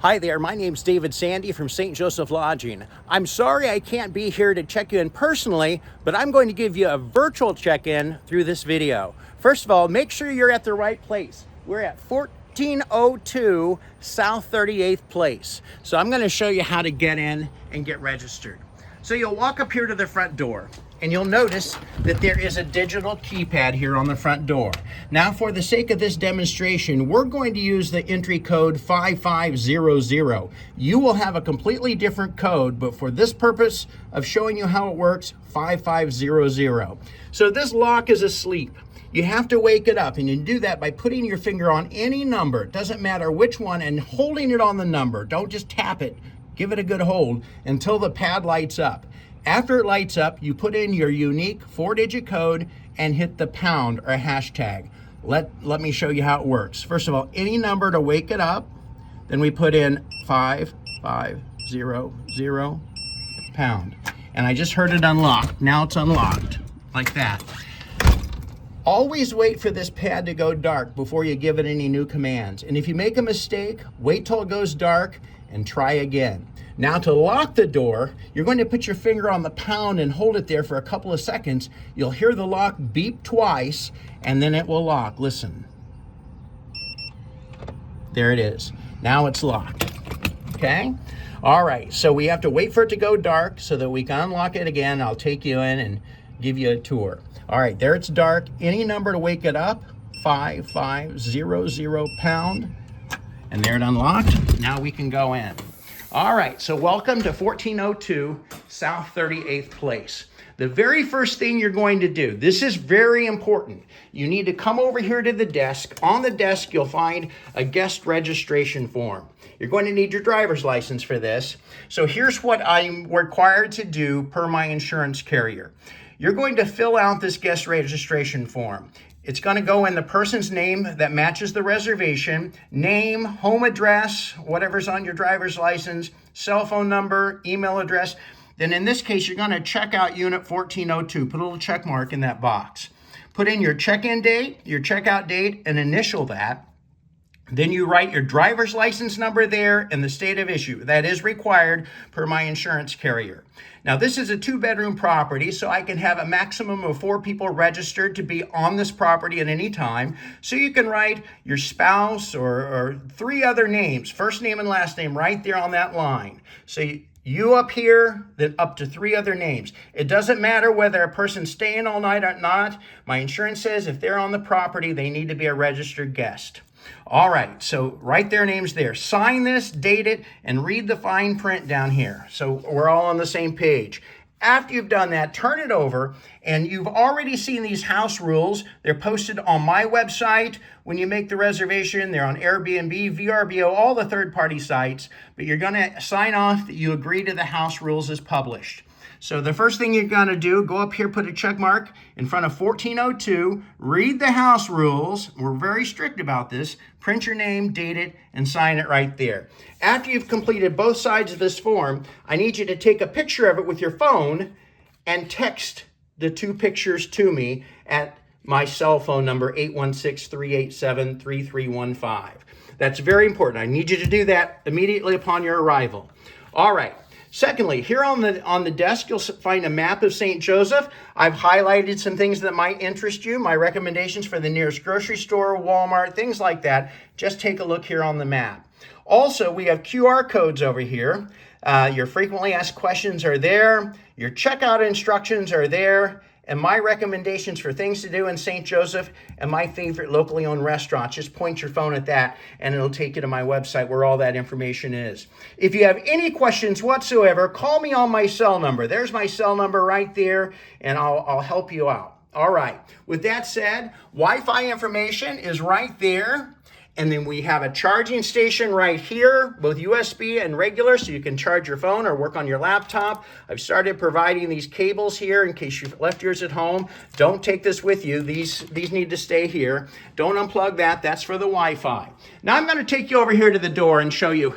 Hi there, my name's David Sandy from St. Joseph Lodging. I'm sorry I can't be here to check you in personally, but I'm going to give you a virtual check-in through this video. First of all, make sure you're at the right place. We're at 1402 South 38th Place. So I'm going to show you how to get in and get registered. So you'll walk up here to the front door, and you'll notice that there is a digital keypad here on the front door. Now, for the sake of this demonstration, we're going to use the entry code 5500. You will have a completely different code, but for this purpose of showing you how it works, 5500. So this lock is asleep. You have to wake it up, and you do that by putting your finger on any number, it doesn't matter which one, and holding it on the number. Don't just tap it. Give it a good hold until the pad lights up. After it lights up, you put in your unique 4-digit code and hit the pound or hashtag. Let me show you how it works. First of all, any number to wake it up, then we put in 5500 pound. And I just heard it unlock. Now it's unlocked, like that. Always wait for this pad to go dark before you give it any new commands. And if you make a mistake, wait till it goes dark and try again. Now, to lock the door, you're going to put your finger on the pound and hold it there for a couple of seconds. You'll hear the lock beep twice, and then it will lock. Listen. There it is. Now it's locked. Okay? All right, so we have to wait for it to go dark so that we can unlock it again. I'll take you in and give you a tour. All right, there it's dark. Any number to wake it up, 5500 pound. And there it unlocked. Now we can go in. All right, so welcome to 1402 South 38th Place. The very first thing you're going to do, this is very important. You need to come over here to the desk. On the desk, you'll find a guest registration form. You're going to need your driver's license for this. So here's what I'm required to do per my insurance carrier. You're going to fill out this guest registration form. It's going to go in the person's name that matches the reservation, name, home address, whatever's on your driver's license, cell phone number, email address. Then in this case, you're going to check out unit 1402. Put a little check mark in that box. Put in your check-in date, your checkout date, and initial that. Then you write your driver's license number there and the state of issue. That is required per my insurance carrier. Now, this is a 2-bedroom property, so I can have a maximum of 4 people registered to be on this property at any time. So you can write your spouse or 3 other names, first name and last name, right there on that line. So you up here, then up to 3 other names. It doesn't matter whether a person's staying all night or not. My insurance says if they're on the property, they need to be a registered guest. All right, so write their names there. Sign this, date it, and read the fine print down here. So we're all on the same page. After you've done that, turn it over, and you've already seen these house rules. They're posted on my website when you make the reservation. They're on Airbnb, VRBO, all the third-party sites. But you're going to sign off that you agree to the house rules as published. So the first thing you're going to do, go up here, put a check mark in front of 1402, read the house rules. We're very strict about this. Print your name, date it, and sign it right there. After you've completed both sides of this form, I need you to take a picture of it with your phone and text the 2 pictures to me at my cell phone number, 816-387-3315. That's very important. I need you to do that immediately upon your arrival. All right. Secondly, here on the desk, you'll find a map of St. Joseph. I've highlighted some things that might interest you, my recommendations for the nearest grocery store, Walmart, things like that. Just take a look here on the map. Also, we have QR codes over here. Your frequently asked questions are there. Your checkout instructions are there. And my recommendations for things to do in St. Joseph and my favorite locally owned restaurants. Just point your phone at that and it'll take you to my website where all that information is. If you have any questions whatsoever, call me on my cell number. There's my cell number right there, and I'll help you out. All right. With that said, Wi-Fi information is right there. And then we have a charging station right here, both USB and regular, so you can charge your phone or work on your laptop. I've started providing these cables here in case you've left yours at home. Don't take this with you. These need to stay here. Don't unplug that. That's for the Wi-Fi. Now I'm going to take you over here to the door and show you.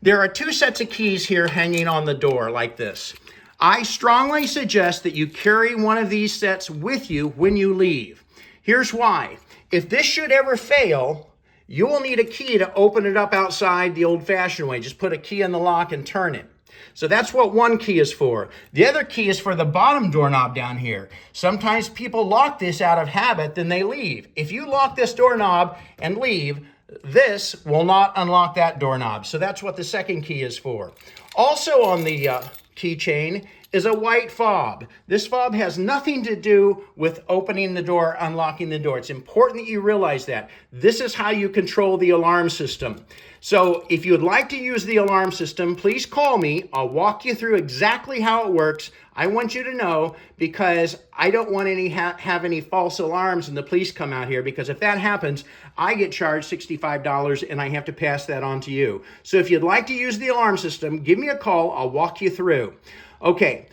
There are 2 sets of keys here hanging on the door like this. I strongly suggest that you carry one of these sets with you when you leave. Here's why. If this should ever fail, you will need a key to open it up outside the old-fashioned way. Just put a key in the lock and turn it. So that's what one key is for. The other key is for the bottom doorknob down here. Sometimes people lock this out of habit, then they leave. If you lock this doorknob and leave, this will not unlock that doorknob. So that's what the second key is for. Also on the keychain is a white fob. This fob has nothing to do with opening the door, unlocking the door. It's important that you realize that. This is how you control the alarm system. So if you would like to use the alarm system, please call me. I'll walk you through exactly how it works. I want you to know, because I don't want have any false alarms and the police come out here, because if that happens, I get charged $65 and I have to pass that on to you. So if you'd like to use the alarm system, give me a call. I'll walk you through. Okay.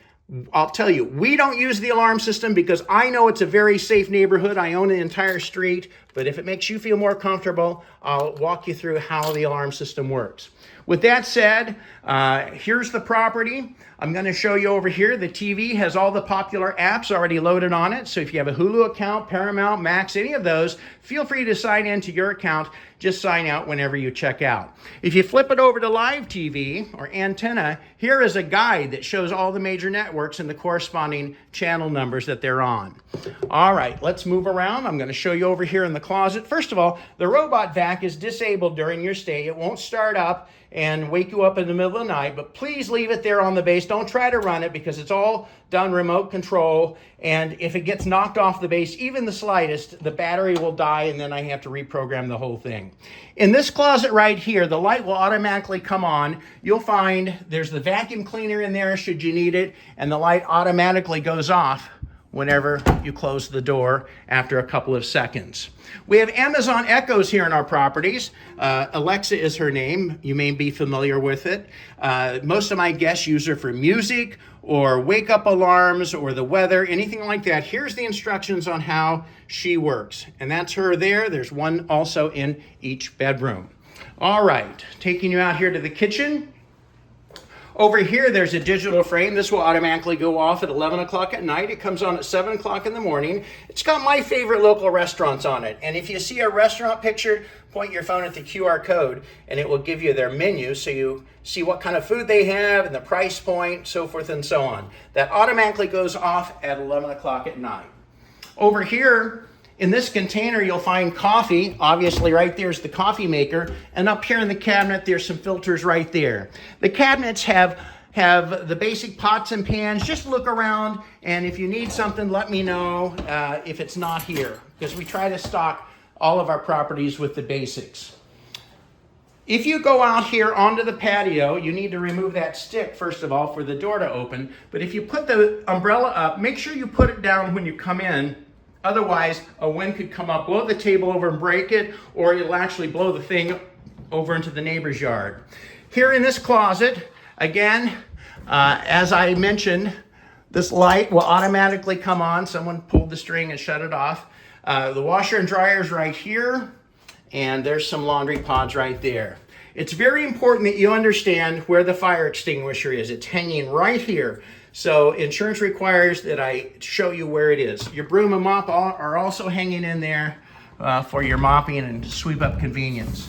I'll tell you, we don't use the alarm system because I know it's a very safe neighborhood. I own an entire street, but if it makes you feel more comfortable, I'll walk you through how the alarm system works. With that said, here's the property. I'm going to show you over here. The TV has all the popular apps already loaded on it. So if you have a Hulu account, Paramount, Max, any of those, feel free to sign into your account. Just sign out whenever you check out. If you flip it over to Live TV or Antenna, here is a guide that shows all the major networks and the corresponding channel numbers that they're on. All right, let's move around. I'm going to show you over here in the closet. First of all, the robot vac is disabled during your stay. It won't start up and wake you up in the middle of the night, but please leave it there on the base. Don't try to run it because it's all done remote control, and if it gets knocked off the base, even the slightest, the battery will die and then I have to reprogram the whole thing. In this closet right here, the light will automatically come on. You'll find there's the vacuum cleaner in there should you need it, and the light automatically goes off whenever you close the door after a couple of seconds. We have Amazon Echoes here in our properties. Alexa is her name. You may be familiar with it. Most of my guests use her for music or wake up alarms or the weather, anything like that. Here's the instructions on how she works. And that's her there. There's one also in each bedroom. All right, taking you out here to the kitchen. Over here, there's a digital frame. This will automatically go off at 11 o'clock at night. It comes on at 7 o'clock in the morning. It's got my favorite local restaurants on it. And if you see a restaurant picture, point your phone at the QR code and it will give you their menu so you see what kind of food they have and the price point, so forth and so on. That automatically goes off at 11 o'clock at night. Over here, in this container, you'll find coffee. Obviously, right there's the coffee maker. And up here in the cabinet, there's some filters right there. The cabinets have the basic pots and pans. Just look around, and if you need something, let me know if it's not here, because we try to stock all of our properties with the basics. If you go out here onto the patio, you need to remove that stick, first of all, for the door to open. But if you put the umbrella up, make sure you put it down when you come in. Otherwise, a wind could come up, blow the table over and break it, or it'll actually blow the thing over into the neighbor's yard. Here in this closet, again, as I mentioned, this light will automatically come on. Someone pulled the string and shut it off. The washer and dryer is right here, and there's some laundry pods right there. It's very important that you understand where the fire extinguisher is. It's hanging right here. So insurance requires that I show you where it is. Your broom and mop are also hanging in there for your mopping and sweep up convenience.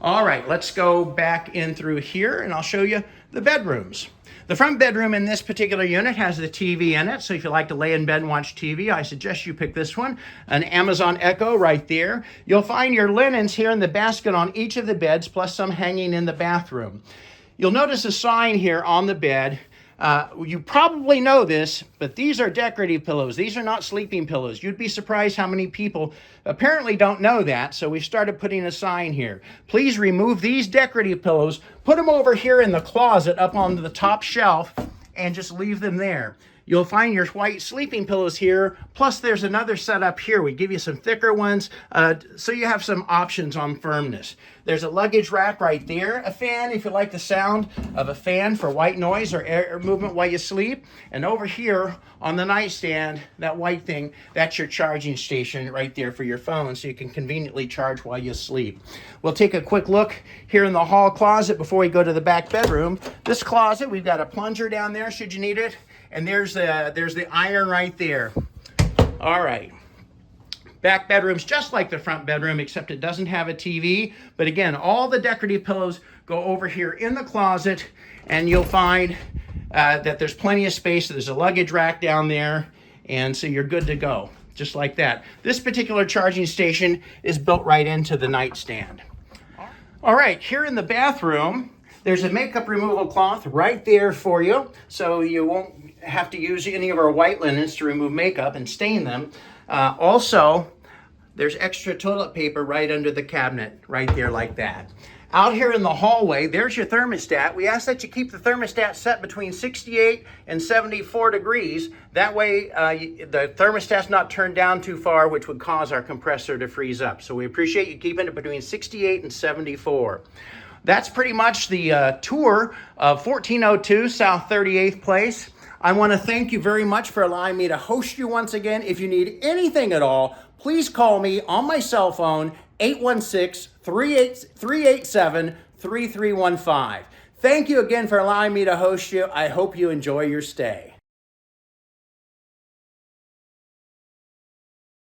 All right, let's go back in through here and I'll show you the bedrooms. The front bedroom in this particular unit has the TV in it. So if you like to lay in bed and watch TV, I suggest you pick this one. An Amazon Echo right there. You'll find your linens here in the basket on each of the beds, plus some hanging in the bathroom. You'll notice a sign here on the bed. You probably know this, but these are decorative pillows. These are not sleeping pillows. You'd be surprised how many people apparently don't know that, so we've started putting a sign here. Please remove these decorative pillows, put them over here in the closet up on the top shelf, and just leave them there. You'll find your white sleeping pillows here, plus there's another set up here. We give you some thicker ones, so you have some options on firmness. There's a luggage rack right there, a fan if you like the sound of a fan for white noise or air movement while you sleep. And over here on the nightstand, that white thing, that's your charging station right there for your phone, so you can conveniently charge while you sleep. We'll take a quick look here in the hall closet before we go to the back bedroom. This closet, we've got a plunger down there should you need it. And there's the iron right there. All right. Back bedroom's just like the front bedroom, except it doesn't have a TV. But again, all the decorative pillows go over here in the closet, and you'll find that there's plenty of space. There's a luggage rack down there, and so you're good to go, just like that. This particular charging station is built right into the nightstand. All right, here in the bathroom, there's a makeup removal cloth right there for you, so you won't have to use any of our white linens to remove makeup and stain them. Also, there's extra toilet paper right under the cabinet, right there like that. Out here in the hallway, there's your thermostat. We ask that you keep the thermostat set between 68 and 74 degrees. That way, the thermostat's not turned down too far, which would cause our compressor to freeze up. So we appreciate you keeping it between 68 and 74. That's pretty much the tour of 1402 South 38th Place. I want to thank you very much for allowing me to host you once again. If you need anything at all, please call me on my cell phone, 816-387-3315. Thank you again for allowing me to host you. I hope you enjoy your stay.